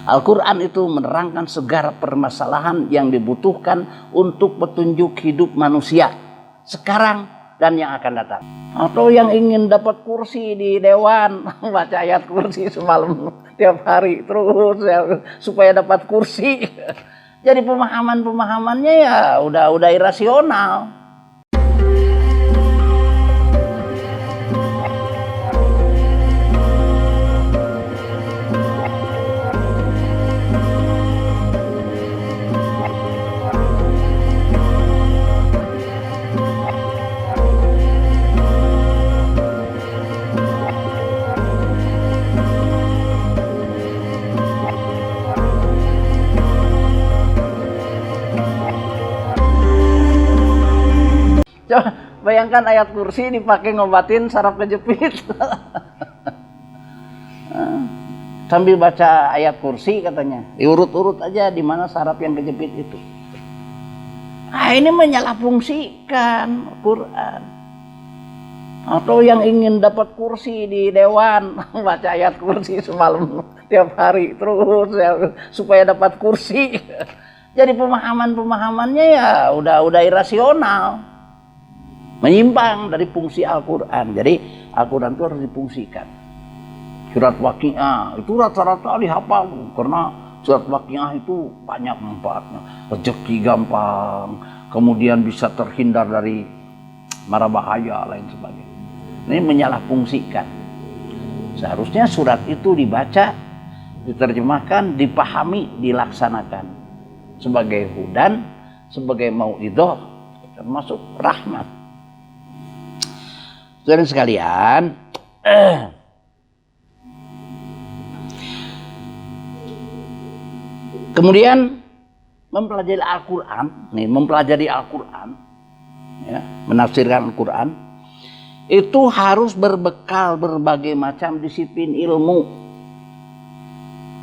Al-Quran itu menerangkan segala permasalahan yang dibutuhkan untuk petunjuk hidup manusia sekarang dan yang akan datang. Atau yang ingin dapat kursi di dewan, baca ayat kursi semalam tiap hari terus ya, supaya dapat kursi. Jadi pemahamannya ya udah irasional. Coba bayangkan ayat kursi dipakai ngobatin saraf kejepit. Sambil baca ayat kursi katanya, diurut-urut aja di mana saraf yang kejepit itu. Ini menyalahfungsikan Quran. Atau yang ingin dapat kursi di dewan, baca ayat kursi semalam tiap hari terus ya, supaya dapat kursi. Jadi pemahamannya ya udah irasional, menyimpang dari fungsi Al-Quran. Jadi Al-Quran itu harus difungsikan. Surat Waqiah itu rata-rata dihafal karena surat Waqiah itu banyak manfaatnya. Rezeki gampang, kemudian bisa terhindar dari mara bahaya lain sebagainya. Ini menyalahfungsikan. Seharusnya surat itu dibaca, diterjemahkan, dipahami, dilaksanakan sebagai hudan, sebagai mauidhah, termasuk rahmat. Saudara sekalian, kemudian mempelajari Al-Quran, ya, menafsirkan Al-Quran, itu harus berbekal berbagai macam disiplin ilmu.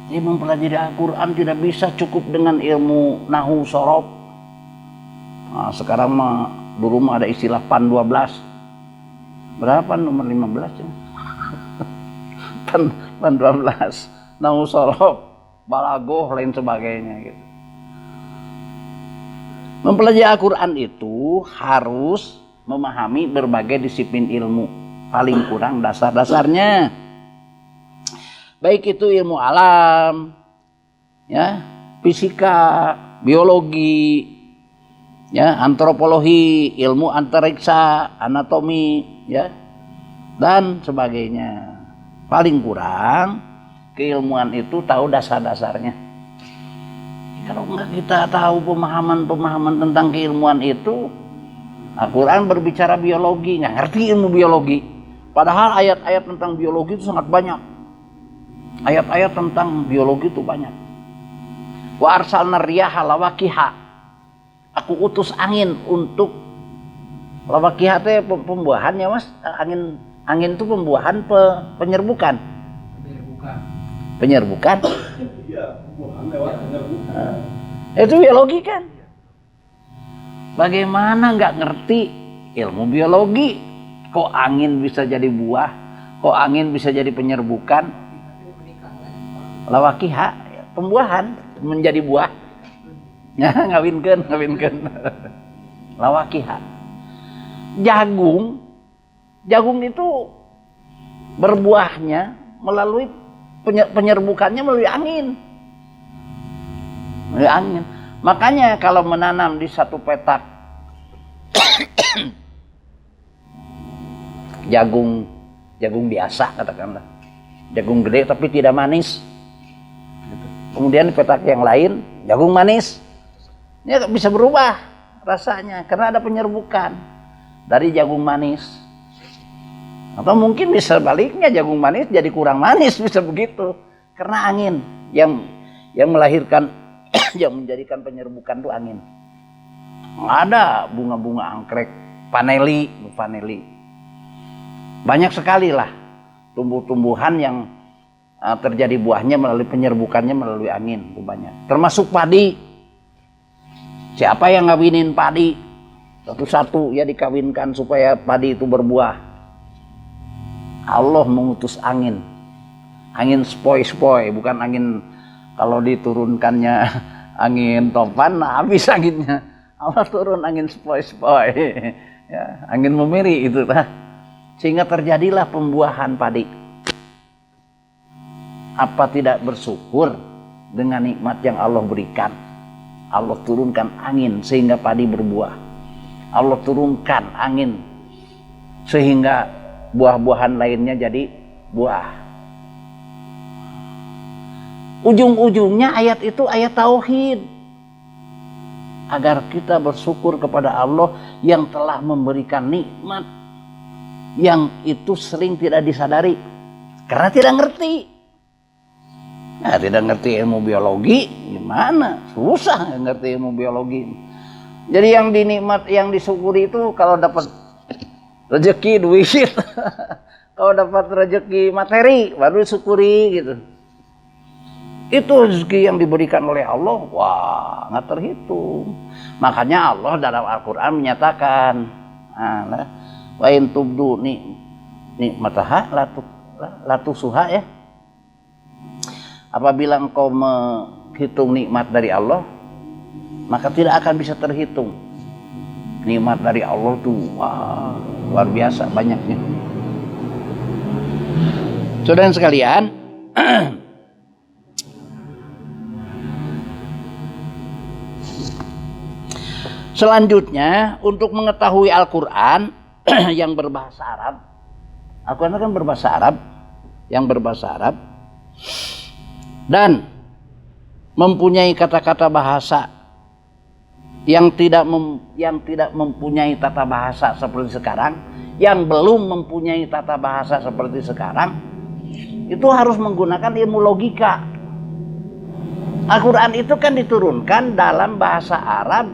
Jadi mempelajari Al-Quran tidak bisa cukup dengan ilmu nahu sorof. Nah, sekarang mah dulu mah ada istilah PAN 12. Berapa nomor 15 ya? PAN 12, nahu sorof, balagoh lain sebagainya gitu. Mempelajari Al-Quran itu harus memahami berbagai disiplin ilmu, paling kurang dasar-dasarnya. Baik itu ilmu alam, ya, fisika, biologi, ya, antropologi, ilmu antariksa, anatomi, ya, dan sebagainya. Paling kurang keilmuan itu tahu dasar-dasarnya. Kalau enggak kita tahu pemahaman tentang keilmuan itu, Al-Quran berbicara biologi, nggak ngerti ilmu biologi. Padahal ayat-ayat tentang biologi itu sangat banyak. Ayat-ayat tentang biologi itu banyak. Wa arsalna riyaha lawaqiha. Aku utus angin untuk lawaqiha itu pembuahan ya Mas. Angin itu pembuahan penyerbukan. Penyerbukan. Iya, pembuahan lewat penyerbukan. Itu biologi kan? Bagaimana nggak ngerti ilmu biologi? Kok angin bisa jadi buah? Kok angin bisa jadi penyerbukan? Lawaqiha, pembuahan menjadi buah. Ya, ngawinkeun. Lawaqiha. Jagung itu berbuahnya melalui penyerbukannya melalui angin. Melalui angin. Makanya kalau menanam di satu petak jagung biasa katakanlah, jagung gede tapi tidak manis. Kemudian di petak yang lain jagung manis, ini bisa berubah rasanya karena ada penyerbukan dari jagung manis. Atau mungkin bisa baliknya, jagung manis jadi kurang manis, bisa begitu karena angin yang melahirkan yang menjadikan penyerbukan itu angin. Ada bunga-bunga anggrek, paneli. Banyak sekali lah tumbuh-tumbuhan yang terjadi buahnya melalui penyerbukannya melalui angin, itu banyak. Termasuk padi. Siapa yang ngawinin padi? Satu-satu ya dikawinkan supaya padi itu berbuah. Allah mengutus angin. Angin spoi-spoi, bukan Kalau diturunkannya angin topan, nah habis anginnya. Allah turun angin sepoi-sepoi, ya, angin memiri itu lah. Sehingga terjadilah pembuahan padi. Apa tidak bersyukur dengan nikmat yang Allah berikan? Allah turunkan angin sehingga padi berbuah. Allah turunkan angin sehingga buah-buahan lainnya jadi buah. Ujung-ujungnya ayat itu ayat tauhid. Agar kita bersyukur kepada Allah yang telah memberikan nikmat yang itu sering tidak disadari karena tidak ngerti. Nah, tidak ngerti ilmu biologi gimana? Susah ngerti ilmu biologi. Jadi yang dinikmat, yang disyukuri itu kalau dapat rezeki duit, kalau dapat rezeki materi baru disyukuri gitu. Itu rezeki yang diberikan oleh Allah, wah nggak terhitung. Makanya Allah dalam Al-Quran menyatakan, wa in tubdu nikmataha la tusuha, ya. Apabila engkau menghitung nikmat dari Allah, maka tidak akan bisa terhitung. Nikmat dari Allah tuh wah, luar biasa banyaknya. Saudara sekalian, selanjutnya untuk mengetahui Al-Quran yang berbahasa Arab, Al-Quran kan berbahasa Arab, yang berbahasa Arab dan mempunyai kata-kata bahasa yang tidak mempunyai tata bahasa seperti sekarang, yang belum mempunyai tata bahasa seperti sekarang, itu harus menggunakan ilmu logika. Al-Quran itu kan diturunkan dalam bahasa Arab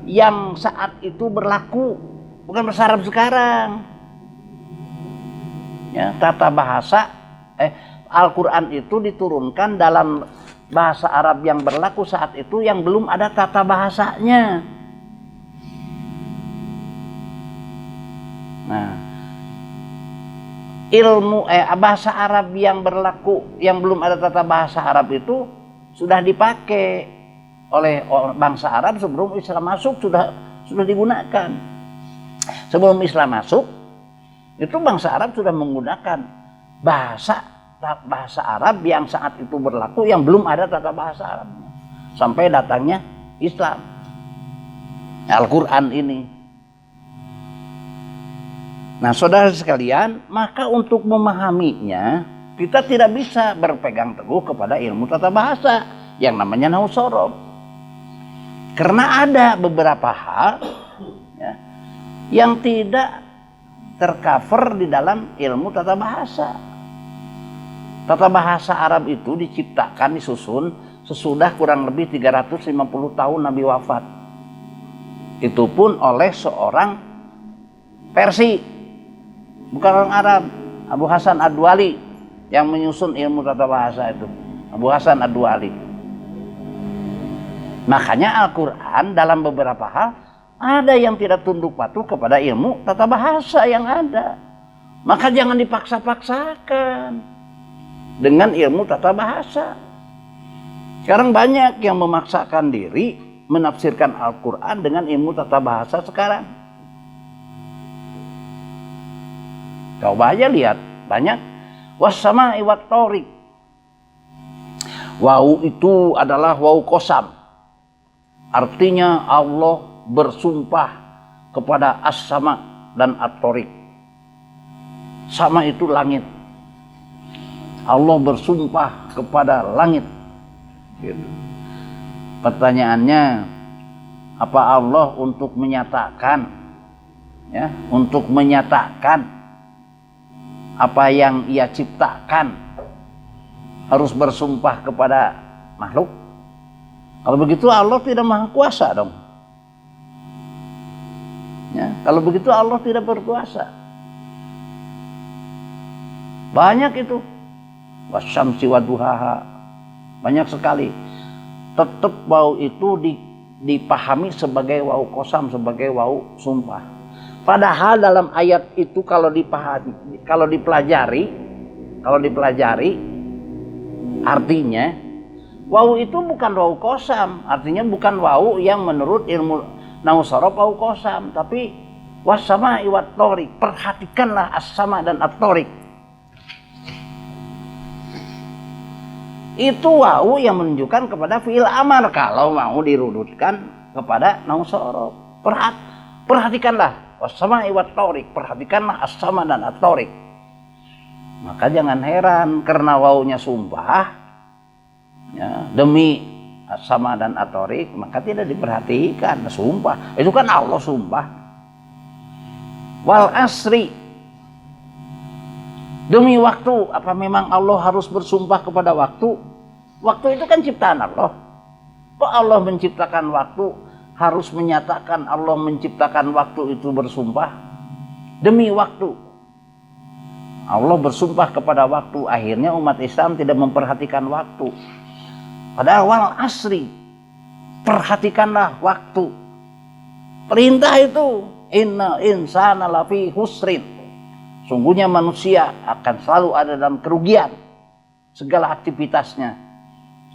yang saat itu berlaku, bukan bahasa Arab sekarang. Ya, tata bahasa Al-Quran itu diturunkan dalam bahasa Arab yang berlaku saat itu yang belum ada tata bahasanya. Nah, ilmu bahasa Arab yang berlaku yang belum ada tata bahasa Arab itu sudah dipakai oleh bangsa Arab sebelum Islam masuk, sudah digunakan. Sebelum Islam masuk itu bangsa Arab sudah menggunakan bahasa Arab yang saat itu berlaku yang belum ada tata bahasa Arabnya sampai datangnya Islam, Al-Quran ini. Nah, saudara sekalian, maka untuk memahaminya kita tidak bisa berpegang teguh kepada ilmu tata bahasa yang namanya nahwu shorof, karena ada beberapa hal ya, yang tidak tercover di dalam ilmu tata bahasa. Tata bahasa Arab itu diciptakan, disusun sesudah kurang lebih 350 tahun Nabi wafat. Itu pun oleh seorang Persia, bukan orang Arab, Abu Hasan Ad-Duali yang menyusun ilmu tata bahasa itu. Abu Hasan Ad-Duali. Makanya Al-Quran dalam beberapa hal ada yang tidak tunduk patuh kepada ilmu tata bahasa yang ada. Maka jangan dipaksa-paksakan dengan ilmu tata bahasa. Sekarang banyak yang memaksakan diri menafsirkan Al-Quran dengan ilmu tata bahasa sekarang. Coba aja lihat, banyak was-sama'i wat-thoriq. Wau itu adalah wau qasam. Artinya Allah bersumpah kepada as-sama dan at-thoriq. Sama itu langit. Allah bersumpah kepada langit. Gitu. Pertanyaannya, apa Allah untuk menyatakan, ya, untuk menyatakan apa yang Ia ciptakan harus bersumpah kepada makhluk? Kalau begitu Allah tidak maha kuasa dong. Ya, kalau begitu Allah tidak berkuasa. Banyak itu. Wasyamsi waduhaha, banyak sekali. Tetap wau itu dipahami sebagai wau qasam, sebagai wau sumpah. Padahal dalam ayat itu kalau dipahami, kalau dipelajari artinya Wau itu bukan wau kosam, artinya bukan wau yang menurut ilmu nahwu sorof wau kosam, tapi wasama iwat torik. Perhatikanlah as-sama dan at-torik. Itu wau yang menunjukkan kepada fi'il amar kalau mau dirudutkan kepada nahwu sorof. Perhatikanlah wasama iwat torik, perhatikanlah as-sama dan at-torik. Maka jangan heran karena waunya sumpah, ya, demi sama dan atorik, maka tidak diperhatikan. Sumpah itu kan Allah sumpah. Wal asri, demi waktu. Apa memang Allah harus bersumpah kepada waktu? Waktu itu kan ciptaan Allah. Kok Allah menciptakan waktu harus menyatakan Allah menciptakan waktu itu bersumpah? Demi waktu Allah bersumpah kepada waktu. Akhirnya umat Islam tidak memperhatikan waktu. Padahal wal asri, perhatikanlah waktu. Perintah itu, innal insana lafi husrin. Sungguhnya manusia akan selalu ada dalam kerugian segala aktivitasnya.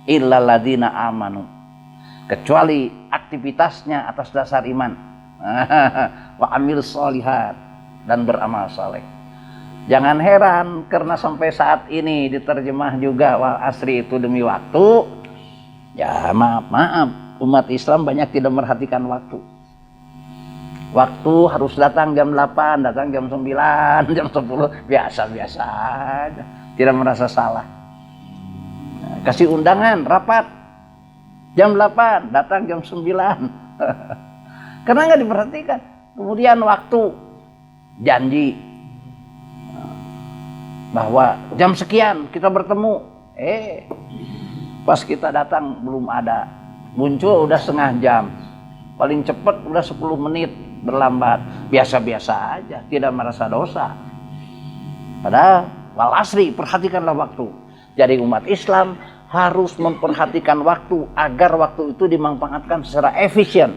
Illal ladzina amanu, kecuali aktivitasnya atas dasar iman. Wa amil sholihat, dan beramal saleh. Jangan heran karena sampai saat ini diterjemah juga wal asri itu demi waktu. Ya maaf, umat Islam banyak tidak memperhatikan waktu. Waktu harus datang jam 8, datang jam 9, jam 10, biasa-biasa aja. Tidak merasa salah. Kasih undangan, rapat. Jam 8, datang jam 9. Karena nggak diperhatikan. Kemudian waktu, janji. Bahwa jam sekian kita bertemu. Pas kita datang belum ada. Muncul udah setengah jam. Paling cepat udah 10 menit berlambat. Biasa-biasa aja, tidak merasa dosa. Padahal wal asri, perhatikanlah waktu. Jadi umat Islam harus memperhatikan waktu agar waktu itu dimanfaatkan secara efisien.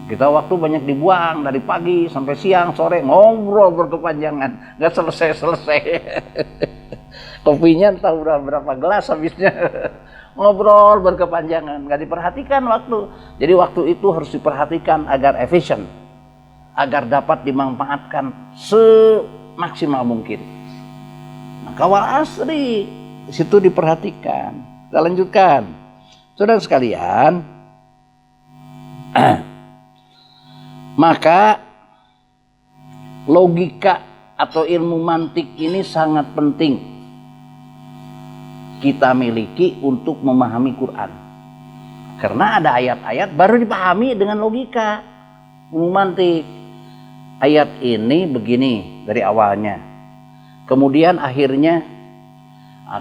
Kita waktu banyak dibuang dari pagi sampai siang, sore ngobrol berkepanjangan, nggak selesai-selesai. Kopinya entah udah berapa gelas habisnya. Ngobrol berkepanjangan, nggak diperhatikan waktu. Jadi waktu itu harus diperhatikan agar efisien, agar dapat dimanfaatkan semaksimal mungkin. Maka wal asri di situ diperhatikan. Kita lanjutkan, saudara sekalian. Maka logika atau ilmu mantik ini sangat penting kita miliki untuk memahami Quran. Karena ada ayat-ayat baru dipahami dengan logika, ilmu mantik. Ayat ini begini dari awalnya. Kemudian akhirnya,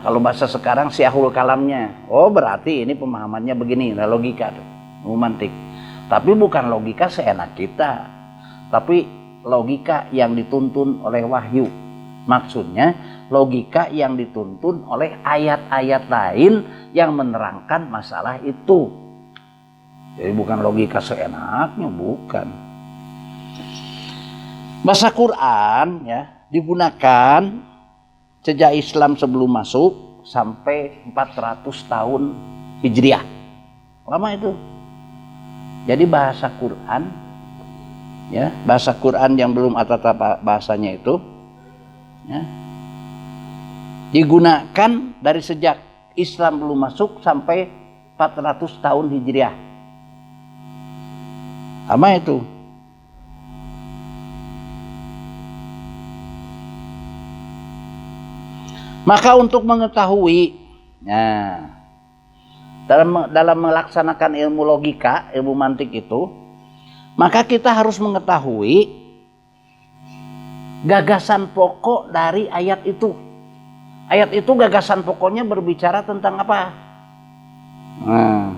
kalau bahasa sekarang siahul kalamnya. Oh berarti ini pemahamannya begini, nah logika tuh, ilmu mantik. Tapi bukan logika seenak kita, tapi logika yang dituntun oleh wahyu. Maksudnya logika yang dituntun oleh ayat-ayat lain yang menerangkan masalah itu. Jadi bukan logika seenaknya, bukan. Bahasa Quran ya digunakan sejak Islam sebelum masuk sampai 400 tahun Hijriah. Lama itu. Jadi bahasa Quran, ya bahasa Quran yang belum ada bahasanya itu, ya, digunakan dari sejak Islam belum masuk sampai 400 tahun Hijriah. Lama itu. Maka untuk mengetahui, nah, dalam melaksanakan ilmu logika, ilmu mantik itu, maka kita harus mengetahui gagasan pokok dari ayat itu. Ayat itu gagasan pokoknya berbicara tentang apa? Nah.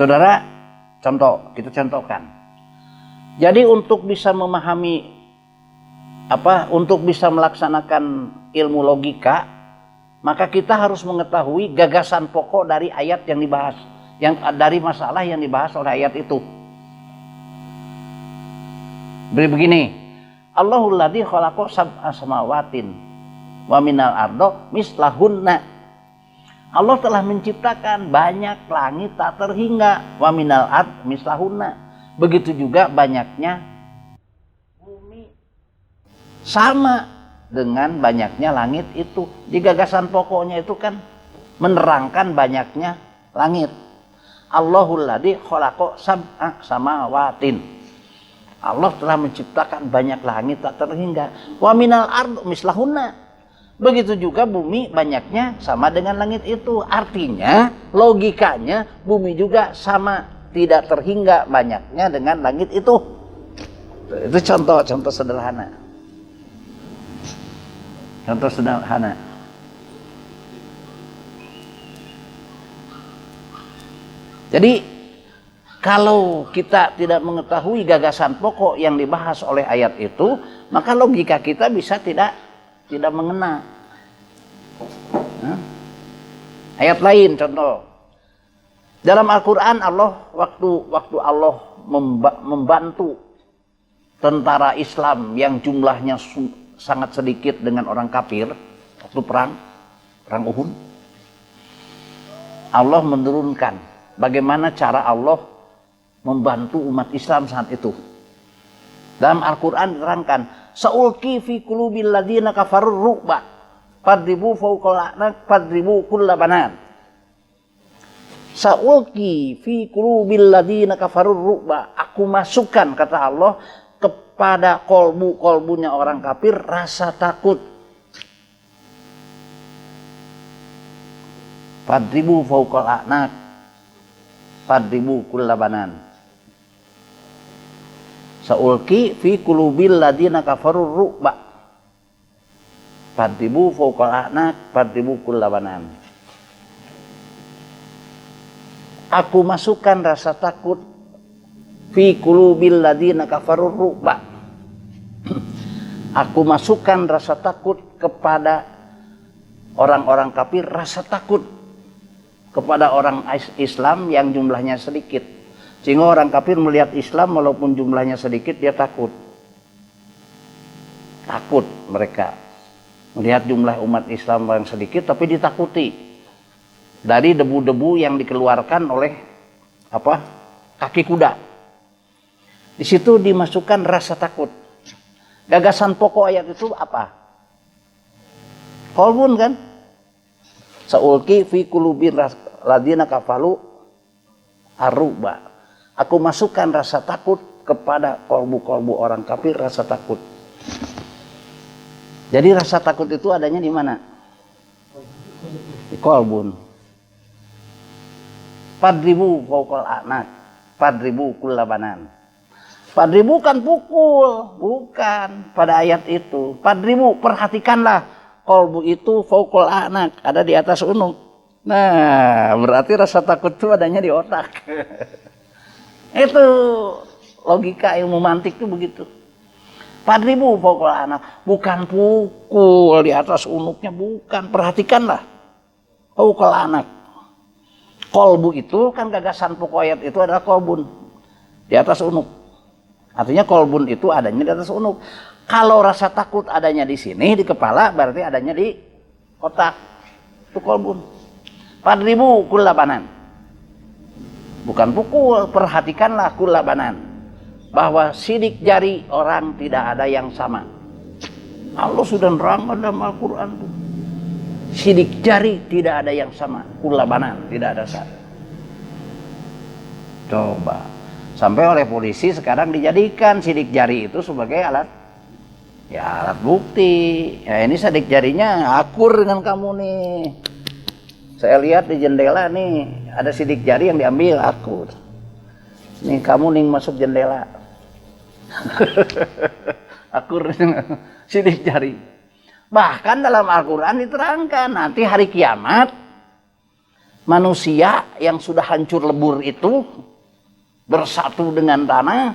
Saudara, kita contohkan. Jadi untuk bisa memahami untuk bisa melaksanakan ilmu logika, maka kita harus mengetahui gagasan pokok dari ayat yang dibahas, yang dari masalah yang dibahas oleh ayat itu. Begini, Allahul ladzi khalaqa sab'a samawatin wa minal ardo mislahunna. Allah telah menciptakan banyak langit tak terhingga, wa minal ard mislahunna. Begitu juga banyaknya bumi sama dengan banyaknya langit itu. Di gagasan pokoknya itu kan menerangkan banyaknya langit. Allahul ladzi khalaqa sab'a samawatin. Allah telah menciptakan banyak langit tak terhingga. Wa minal ard mislahunna. Begitu juga bumi banyaknya sama dengan langit itu. Artinya, logikanya bumi juga sama, tidak terhingga banyaknya dengan langit itu. Itu contoh sederhana. Contoh sederhana. Jadi kalau kita tidak mengetahui gagasan pokok yang dibahas oleh ayat itu, maka logika kita bisa tidak mengena. Ayat lain contoh. Dalam Al-Qur'an Allah waktu Allah membantu tentara Islam yang jumlahnya sangat sedikit dengan orang kafir waktu perang Uhud. Allah menurunkan bagaimana cara Allah membantu umat Islam saat itu. Dalam Al-Quran diterangkan, Sa'ulki fi qulubil ladzina kafarur ru'ba fadribu fawqal a'naq fadribu kulla banan. Sa'ulki fi qulubil ladzina kafarur ru'ba. Aku masukkan, kata Allah, kepada kolbunya orang kafir rasa takut. Fadribu fawqal a'naq fadribu kulla banan. Sa'ulki fi qulubil ladzina kafarur ru'ba fadribu fawqal a'naq fadribu kulla banan. Aku masukkan rasa takut fi qulubil ladzina kafarur ru'ba. Aku masukkan rasa takut kepada orang-orang kafir, rasa takut kepada orang Islam yang jumlahnya sedikit. Sehingga orang kafir melihat Islam walaupun jumlahnya sedikit, dia takut. Takut mereka melihat jumlah umat Islam yang sedikit, tapi ditakuti dari debu-debu yang dikeluarkan oleh kaki kuda. Di situ dimasukkan rasa takut. Gagasan pokok ayat itu apa? Kolbun kan? Sa'ulki fi qulubil ladzina kafaru ar-ru'ba. Aku masukkan rasa takut kepada kolbu-kolbu orang kafir, rasa takut. Jadi rasa takut itu adanya di mana? Di kolbun. Fadribu fawqal a'naq fadribu kulla banan. Fadribu kan pukul, bukan pada ayat itu. Fadribu, perhatikanlah. Kolbu itu fawqal a'naq, ada di atas unuk. Nah, berarti rasa takut itu adanya di otak. Itu logika ilmu mantik itu begitu. Fadribu fawqal a'naq, bukan pukul di atas unuknya, bukan. Perhatikanlah. Fawqal a'naq. Kolbu itu kan gagasan pokok ayat itu adalah kolbun di atas unuk. Artinya kolbun itu adanya di atas unuk. Kalau rasa takut adanya di sini, di kepala, berarti adanya di otak. Itu kolbun. Fadribu kulla banan. Bukan pukul, perhatikanlah kulla banan. Bahwa sidik jari orang tidak ada yang sama. Allah sudah nerangkan dalam Al-Quran. Sidik jari tidak ada yang sama. Kulla banan, tidak ada sama. Coba. Sampai oleh polisi sekarang dijadikan sidik jari itu sebagai alat bukti. Ya ini sidik jarinya akur dengan kamu nih. Saya lihat di jendela nih ada sidik jari yang diambil akur. Nih kamu nih masuk jendela. Akur sidik jari. Bahkan dalam Al-Quran diterangkan nanti hari kiamat manusia yang sudah hancur lebur itu bersatu dengan tanah,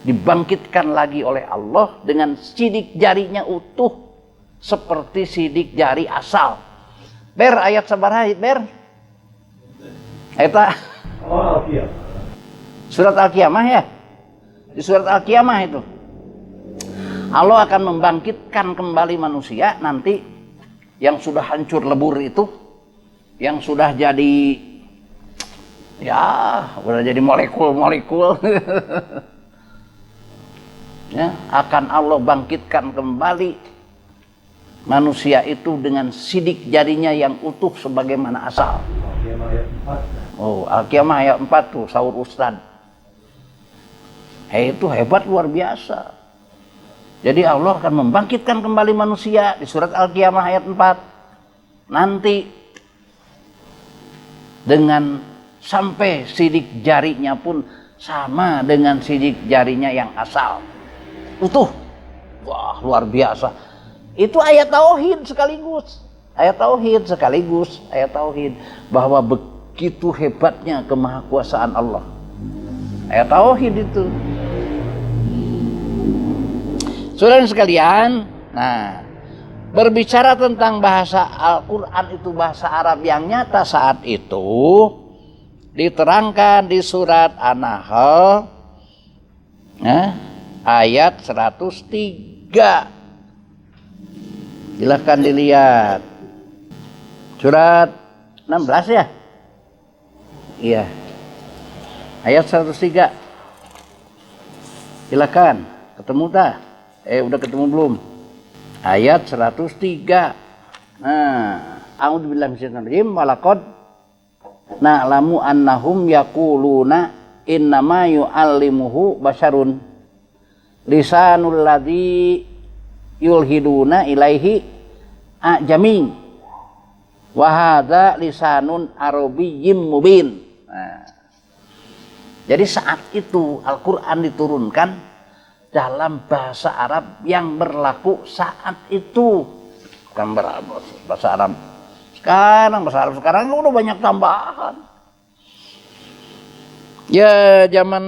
dibangkitkan lagi oleh Allah dengan sidik jarinya utuh seperti sidik jari asal. Ber ayat sabaraha ber? Eta Surat Al-Qiyamah ya? Di surat Al-Qiyamah itu. Allah akan membangkitkan kembali manusia nanti yang sudah hancur lebur itu, yang sudah jadi udah jadi molekul-molekul. Ya, akan Allah bangkitkan kembali manusia itu dengan sidik jarinya yang utuh sebagaimana asal. Al-Qiyamah ayat 4 tuh sahur Ustad. Itu hebat luar biasa. Jadi Allah akan membangkitkan kembali manusia di surat Al-Qiyamah ayat 4. Nanti dengan sampai sidik jarinya pun sama dengan sidik jarinya yang asal. Utuh. Wah, luar biasa. Itu ayat tauhid sekaligus. Ayat tauhid bahwa begitu hebatnya kemahakuasaan Allah. Ayat tauhid itu. Saudara sekalian, nah, berbicara tentang bahasa Al-Qur'an itu bahasa Arab yang nyata saat itu diterangkan di surat An-Nahl ayat 103. Silakan dilihat. Surat 16 ya? Iya. Ayat 103. Silakan. Ketemu tak? Udah ketemu belum? Ayat 103. Nah, a'udzubillahi minasyaitonir rajim. Walaqad na'lamu annahum yaquluna innama yu'allimuhu basyarun lisanul ladzi yulhiduna ilaihi ajami wa hadza lisanun arabiyyim mubin. Nah, jadi saat itu Al-Qur'an diturunkan dalam bahasa Arab yang berlaku saat itu, bukan bahasa Arab sekarang. Bahasa Arab sekarang udah banyak tambahan. Ya zaman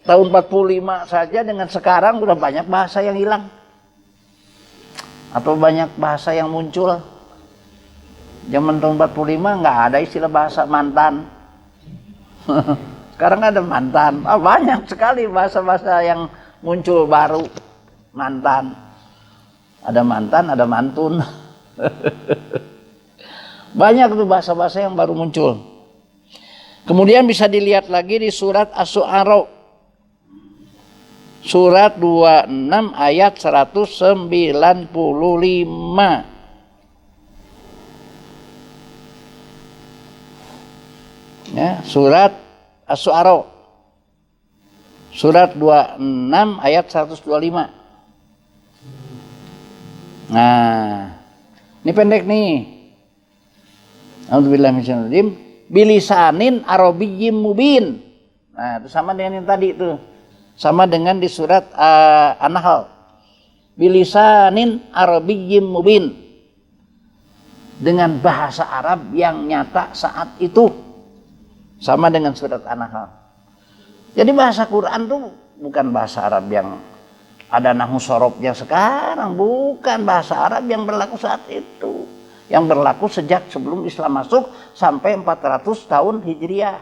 tahun 45 saja dengan sekarang udah banyak bahasa yang hilang atau banyak bahasa yang muncul. Zaman tahun 45 nggak ada istilah bahasa mantan. Sekarang ada mantan. Banyak sekali bahasa-bahasa yang muncul baru. Mantan. Ada mantan, ada mantun. Banyak tuh bahasa-bahasa yang baru muncul. Kemudian bisa dilihat lagi di surat Asy-Syu'ara. Surat 26 ayat 195. Ya, surat Asy-Syu'ara. Surat 26 ayat 125. Nah, ini pendek nih. A'udzubillahi minasyaitonir rajim. Bilisanin arabiyyin mubin. Nah, itu sama dengan yang tadi itu. Sama dengan di surat An-Nahl. Bilisanin arabiyyin mubin. Dengan bahasa Arab yang nyata saat itu. Sama dengan surat An-Nahl. Jadi bahasa Quran tuh bukan bahasa Arab yang ada nahwu sorobnya sekarang. Bukan bahasa Arab yang berlaku saat itu. Yang berlaku sejak sebelum Islam masuk sampai 400 tahun Hijriah.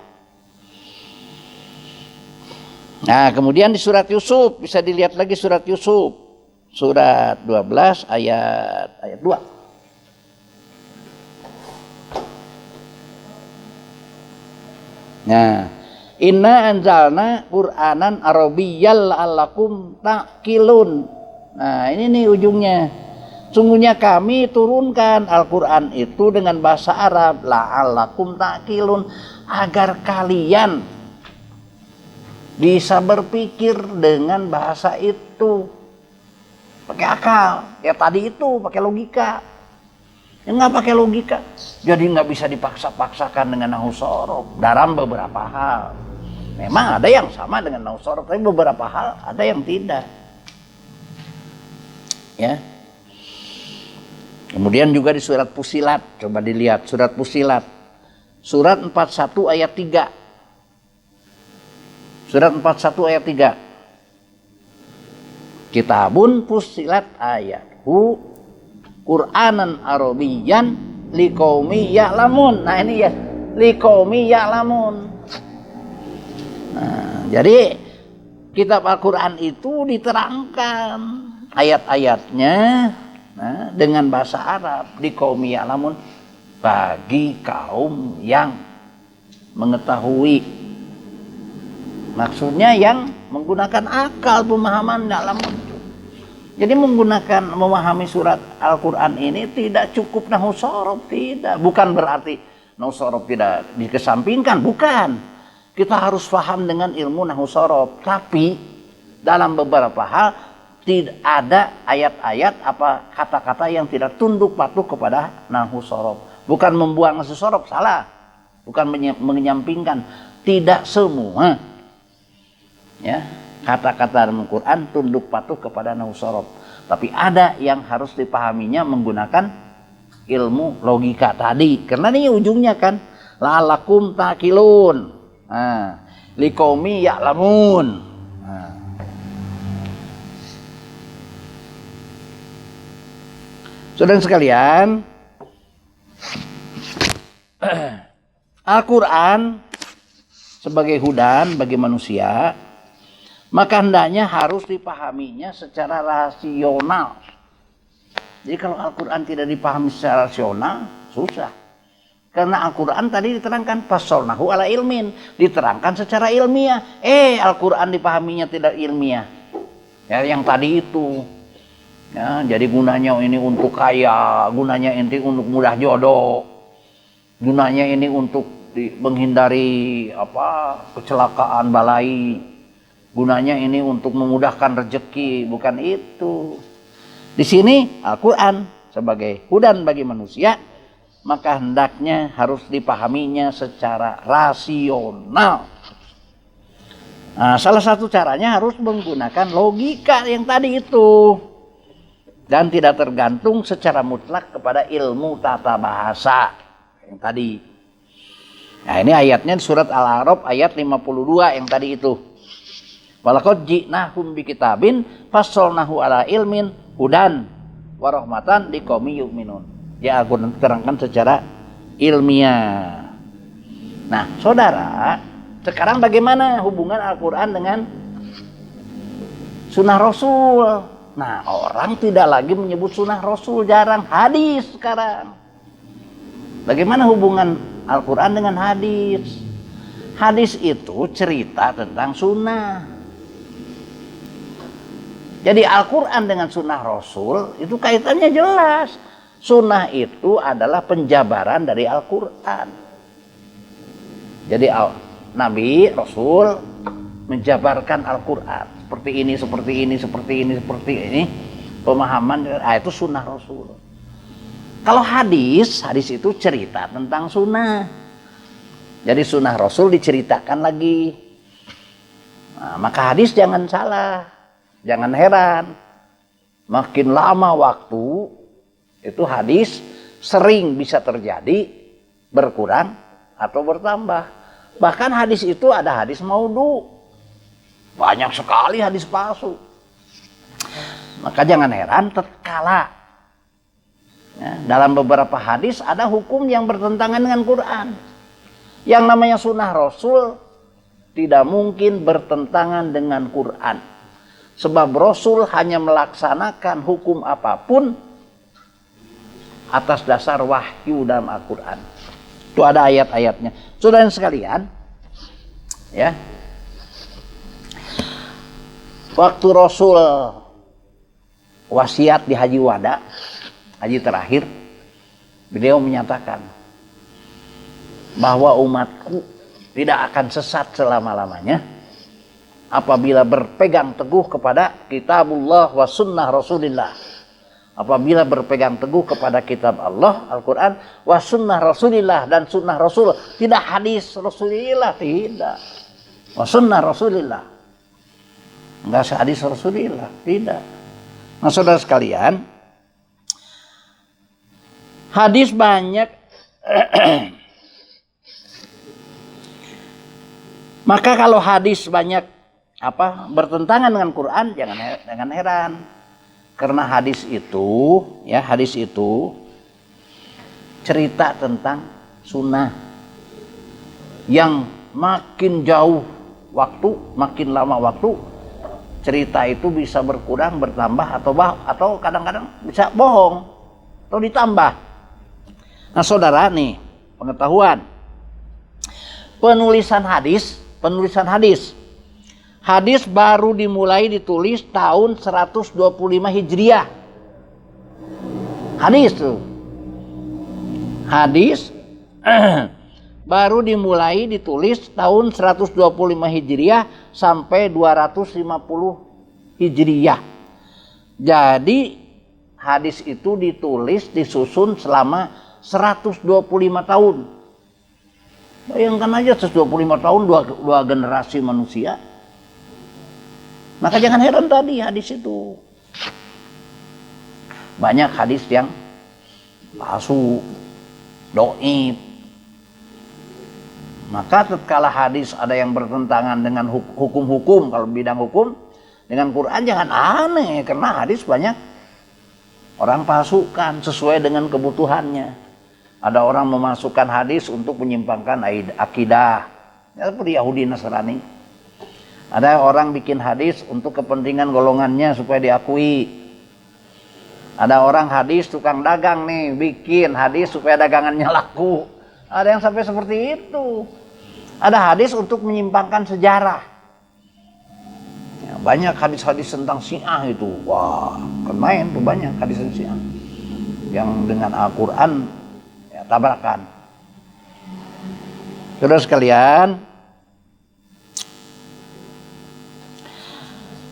Nah, kemudian di surat Yusuf bisa dilihat lagi surat Yusuf. Surat 12 ayat 2. Nah, inna anzalna Qur'anan Arabiyyal la'allakum ta'qilun. Nah, ini nih ujungnya. Sungguhnya kami turunkan Al-Quran itu dengan bahasa Arab, la'allakum ta'qilun, agar kalian bisa berpikir dengan bahasa itu. Pakai akal. Ya tadi itu pakai logika. Ya nggak pakai logika. Jadi nggak bisa dipaksa-paksakan dengan nahwu shorof dalam beberapa hal. Memang ada yang sama dengan nahwu shorof, tapi beberapa hal ada yang tidak. Ya. Kemudian juga di surat Fussilat, coba dilihat surat Fussilat. Surat 41 ayat 3. Surat 41 ayat 3. Kitabun Fussilat ayathu Qur'anan Arabiyyan liqaumi ya'lamun. Nah ini ya, liqaumi ya'lamun. Nah, jadi kitab Al-Quran itu diterangkan ayat-ayatnya dengan bahasa Arab di kaum ya'lamun, bagi kaum yang mengetahui. Maksudnya yang menggunakan akal pemahaman dalam. Jadi memahami surat Al-Quran ini tidak cukup nahu sorof, tidak. Bukan berarti nahu sorof tidak dikesampingkan, bukan. Kita harus paham dengan ilmu nahu sorof. Tapi dalam beberapa hal tidak ada ayat-ayat apa kata-kata yang tidak tunduk patuh kepada nahu sorof. Bukan membuang nahu sorof, salah. Bukan menyampingkan. Tidak semua ya kata-kata dalam Al-Quran tunduk patuh kepada nahu sorof. Tapi ada yang harus dipahaminya menggunakan ilmu logika tadi. Karena ini ujungnya kan la'alakum ta'qilun, liqaumi ya'lamun. Saudara sekalian, Al-Quran sebagai hudan bagi manusia, maka hendaknya harus dipahaminya secara rasional. Jadi kalau Al-Quran tidak dipahami secara rasional, susah. Karena Al-Quran tadi diterangkan fasolnahu ala ilmin, diterangkan secara ilmiah. Al-Quran dipahaminya tidak ilmiah. Ya, yang tadi itu. Ya, jadi gunanya ini untuk kaya, gunanya ini untuk mudah jodoh, gunanya ini untuk menghindari kecelakaan balai, gunanya ini untuk memudahkan rezeki, bukan itu. Di sini Al-Quran sebagai hudan bagi manusia, maka hendaknya harus dipahaminya secara rasional. Nah, salah satu caranya harus menggunakan logika yang tadi itu. Dan tidak tergantung secara mutlak kepada ilmu tata bahasa yang tadi. Nah, ini ayatnya di surat Al-A'raf ayat 52 yang tadi itu. Walaqad ji'nahum bikitabin fassalnahu ala ilmin hudan wa rahmatan liqaumin yu'minun. Ya, aku terangkan secara ilmiah. Nah, saudara, sekarang bagaimana hubungan Al-Quran dengan sunnah Rasul? Nah, orang tidak lagi menyebut sunnah Rasul, jarang. Hadis sekarang. Bagaimana hubungan Al-Quran dengan hadis? Hadis itu cerita tentang sunnah. Jadi Al-Quran dengan sunnah Rasul itu kaitannya jelas. Sunnah itu adalah penjabaran dari Al-Quran. Jadi Nabi, Rasul menjabarkan Al-Quran. Seperti ini, seperti ini, seperti ini, seperti ini. Pemahaman, itu sunnah Rasul. Kalau hadis itu cerita tentang sunnah. Jadi sunnah Rasul diceritakan lagi. Nah, maka hadis jangan salah. Jangan heran. Makin lama waktu, itu hadis sering bisa terjadi berkurang atau bertambah. Bahkan hadis itu ada hadis maudhu. Banyak sekali hadis palsu. Maka jangan heran tatkala dalam beberapa hadis ada hukum yang bertentangan dengan Quran. Yang namanya sunnah Rasul tidak mungkin bertentangan dengan Quran. Sebab Rasul hanya melaksanakan hukum apapun atas dasar wahyu dalam Al-Quran. Itu ada ayat-ayatnya. Saudara sekalian, ya, waktu Rasul wasiat di Haji Wada, haji terakhir, beliau menyatakan bahwa umatku tidak akan sesat selama-lamanya apabila berpegang teguh kepada kitabullah wa sunnah Rasulillah. Apabila berpegang teguh kepada kitab Allah, Al-Quran, wa sunnah Rasulillah, dan sunnah Rasul. Tidak hadis Rasulillah, tidak. Wa sunnah Rasulillah. Enggak hadis Rasulillah, tidak. Nah, saudara sekalian, hadis banyak. Maka kalau hadis banyak bertentangan dengan Quran, jangan heran. Karena hadis itu cerita tentang sunnah yang makin jauh waktu, makin lama waktu, cerita itu bisa berkurang, bertambah, atau kadang-kadang bisa bohong atau ditambah. Nah saudara nih, pengetahuan penulisan hadis baru dimulai ditulis tahun 125 Hijriah. Hadis baru dimulai ditulis tahun 125 Hijriah sampai 250 Hijriah. Jadi hadis itu disusun selama 125 tahun. Bayangkan aja 125 tahun dua generasi manusia. Maka jangan heran tadi hadis itu banyak hadis yang palsu, dhaif. Maka tatkala hadis ada yang bertentangan dengan hukum-hukum, kalau bidang hukum dengan Quran jangan aneh, karena hadis banyak orang palsukan sesuai dengan kebutuhannya. Ada orang memasukkan hadis untuk menyimpangkan akidah, seperti Yahudi Nasrani. Ada orang bikin hadis untuk kepentingan golongannya supaya diakui. Ada orang hadis tukang dagang nih, bikin hadis supaya dagangannya laku. Ada yang sampai seperti itu. Ada hadis untuk menyimpangkan sejarah. Ya, banyak hadis-hadis tentang Syiah itu. Wah, kan main tuh banyak hadis Syiah. Yang dengan Al-Quran ya, tabrakan. Saudara sekalian,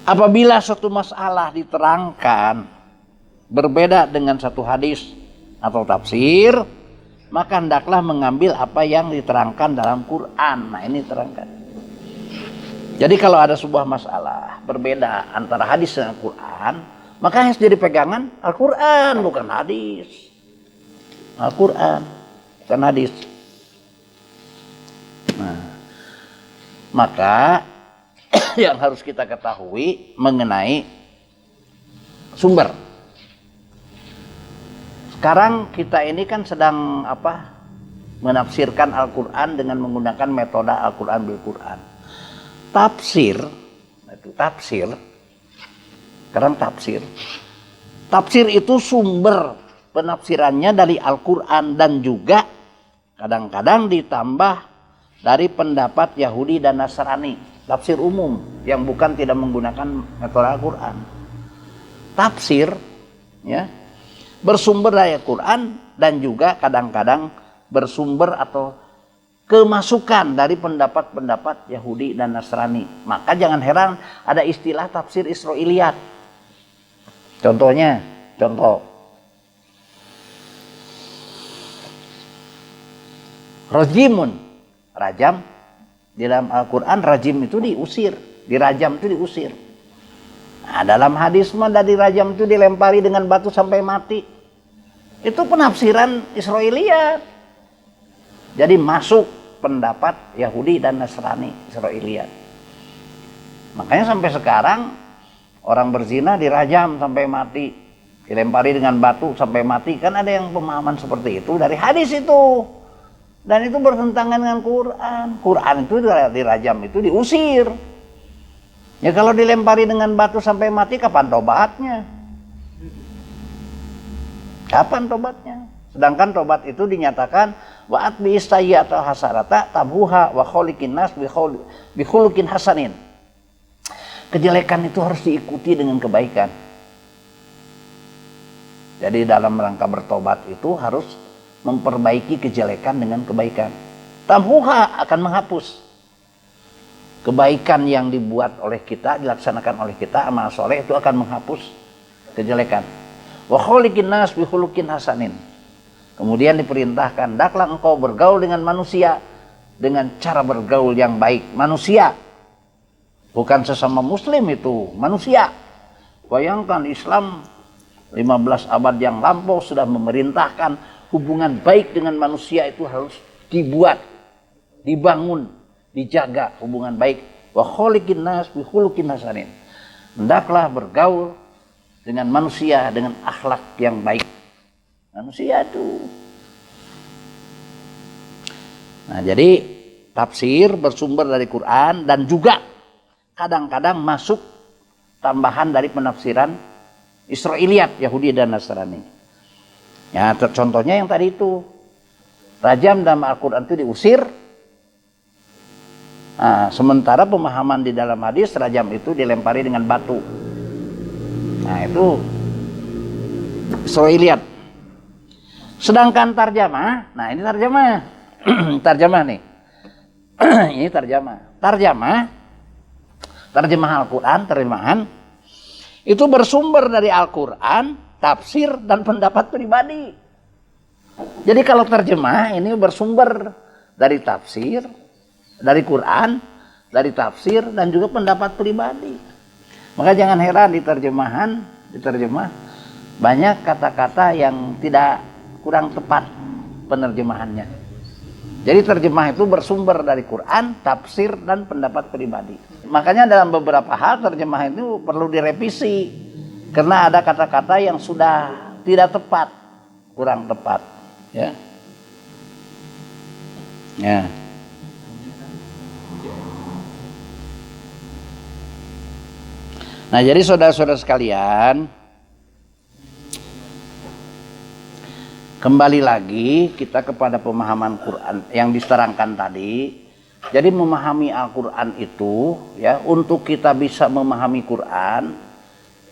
apabila suatu masalah diterangkan berbeda dengan satu hadis atau tafsir, maka hendaklah mengambil apa yang diterangkan dalam Quran. Nah ini terangkan. Jadi kalau ada sebuah masalah berbeda antara hadis dan Al-Quran, maka harus jadi pegangan Al-Quran, bukan hadis. Al-Quran, bukan hadis. Nah, maka yang harus kita ketahui mengenai sumber. Sekarang kita ini kan sedang menafsirkan Al-Quran dengan menggunakan metode Al-Quran bil Quran. Tafsir. Sekarang tafsir itu sumber penafsirannya dari Al-Quran dan juga kadang-kadang ditambah dari pendapat Yahudi dan Nasrani. Tafsir umum yang bukan tidak menggunakan metode Al-Quran. Tafsir ya bersumber dari Al-Quran dan juga kadang-kadang bersumber atau kemasukan dari pendapat-pendapat Yahudi dan Nasrani. Maka jangan heran ada istilah tafsir Israiliyat. Contoh rajam. Di dalam Al-Quran rajim itu diusir, dirajam itu diusir. Nah, dalam hadis mah dari rajam itu dilempari dengan batu sampai mati. Itu penafsiran Israiliyat. Jadi masuk pendapat Yahudi dan Nasrani Israiliyat. Makanya sampai sekarang orang berzina dirajam sampai mati, dilempari dengan batu sampai mati. Kan ada yang pemahaman seperti itu dari hadis itu. Dan itu bertentangan dengan Quran. Quran itu dirajam itu diusir. Ya kalau dilempari dengan batu sampai mati, kapan tobatnya? Kapan tobatnya? Sedangkan tobat itu dinyatakan wa'at bi istayyi'atal hasanata tabuha wa kholiqin nas bi khuluqin hasanin. Kejelekan itu harus diikuti dengan kebaikan. Jadi dalam rangka bertobat itu harus memperbaiki kejelekan dengan kebaikan. Tamhuha akan menghapus kebaikan yang dibuat oleh kita, dilaksanakan oleh kita, amal soleh itu akan menghapus kejelekan. Wa kholiqin nas bi khuluqin hasanin. Kemudian diperintahkan, hendaklah engkau bergaul dengan manusia dengan cara bergaul yang baik. Manusia bukan sesama muslim, itu manusia. Bayangkan Islam 15 abad yang lampau sudah memerintahkan hubungan baik dengan manusia itu harus dibuat, dibangun, dijaga hubungan baik. Wa kholiqin nas bi khuluqin hasanin. Hendaklah bergaul dengan manusia dengan akhlak yang baik. Manusia itu. Nah, jadi tafsir bersumber dari Quran dan juga kadang-kadang masuk tambahan dari penafsiran Israiliyat, Yahudi dan Nasrani. Ya, contohnya yang tadi itu. Rajam dalam Al-Quran itu diusir. Nah, sementara pemahaman di dalam hadis rajam itu dilempari dengan batu. Nah, itu Israiliyat. Sedangkan tarjamah, nah ini tarjamah. Tarjamah nih. Ini tarjamah. Tarjamah Al-Quran, terjemahan itu bersumber dari Al-Quran, tafsir dan pendapat pribadi. Jadi kalau terjemah ini bersumber dari tafsir, dari Quran, dari tafsir dan juga pendapat pribadi. Maka jangan heran diterjemah banyak kata-kata yang kurang tepat penerjemahannya. Jadi terjemah itu bersumber dari Quran, tafsir dan pendapat pribadi. Makanya dalam beberapa hal terjemah itu perlu direvisi karena ada kata-kata yang sudah tidak tepat, kurang tepat, ya. Ya. Nah, jadi saudara-saudara sekalian, kembali lagi kita kepada pemahaman Quran yang diterangkan tadi. Jadi memahami Al-Quran itu, ya, untuk kita bisa memahami Quran,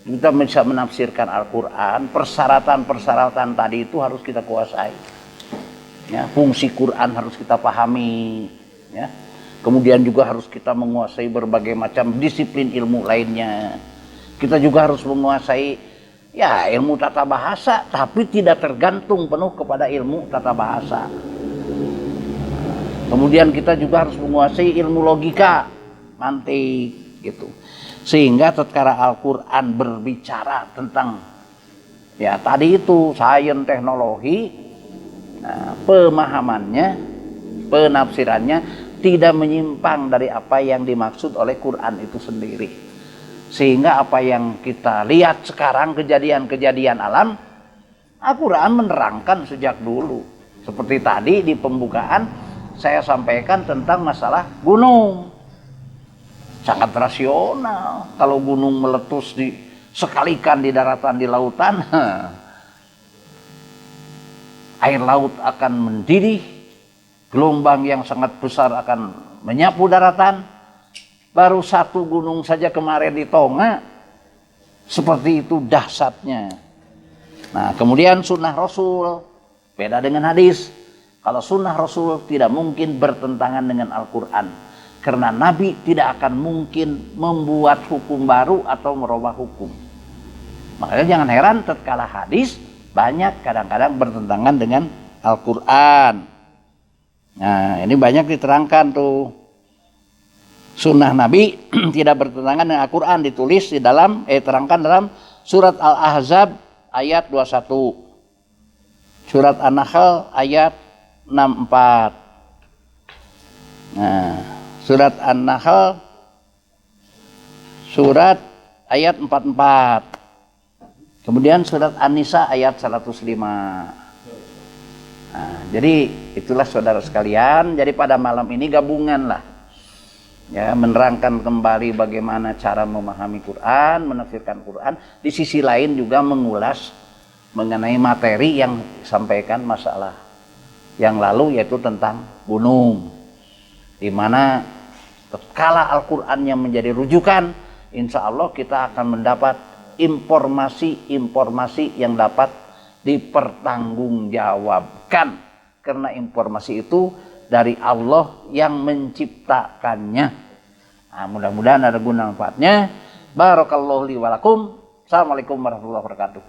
kita bisa menafsirkan Al-Quran, persyaratan-persyaratan tadi itu harus kita kuasai. Ya, fungsi Quran harus kita pahami, ya. Kemudian juga harus kita menguasai berbagai macam disiplin ilmu lainnya. Kita juga harus menguasai ya ilmu tata bahasa, tapi tidak tergantung penuh kepada ilmu tata bahasa. Kemudian kita juga harus menguasai ilmu logika, mantik, gitu. Sehingga tatkala Al-Quran berbicara tentang ya tadi itu sains teknologi, nah, pemahamannya, penafsirannya tidak menyimpang dari apa yang dimaksud oleh Quran itu sendiri. Sehingga apa yang kita lihat sekarang kejadian-kejadian alam, Al-Quran menerangkan sejak dulu. Seperti tadi di pembukaan saya sampaikan tentang masalah gunung. Sangat rasional. Kalau gunung meletus sekalikan di daratan, di lautan, air laut akan mendidih, gelombang yang sangat besar akan menyapu daratan. Baru satu gunung saja kemarin di Tonga, seperti itu dahsyatnya. Nah, kemudian sunnah Rasul, beda dengan hadis. Kalau sunnah Rasul tidak mungkin bertentangan dengan Al-Quran. Karena Nabi tidak akan mungkin membuat hukum baru atau merubah hukum. Makanya jangan heran tatkala hadis banyak kadang-kadang bertentangan dengan Al-Quran. Nah, ini banyak diterangkan tuh. Sunnah Nabi tidak bertentangan dengan Al-Quran, ditulis di dalam, terangkan dalam surat Al-Ahzab ayat 21. Surat An-Nahl ayat 64. Nah, surat An-Nahl surat ayat 44. Kemudian surat An-Nisa ayat 105. Nah, jadi itulah saudara sekalian, jadi pada malam ini gabungan lah. Ya, menerangkan kembali bagaimana cara memahami Quran, menafsirkan Quran. Di sisi lain juga mengulas mengenai materi yang disampaikan masalah yang lalu, yaitu tentang gunung. Di mana tatkala Al-Quran yang menjadi rujukan, insya Allah kita akan mendapat informasi-informasi yang dapat dipertanggungjawabkan. Karena informasi itu dari Allah yang menciptakannya. Nah, mudah-mudahan ada guna manfaatnya. Barakallahu li wa lakum. Assalamualaikum warahmatullahi wabarakatuh.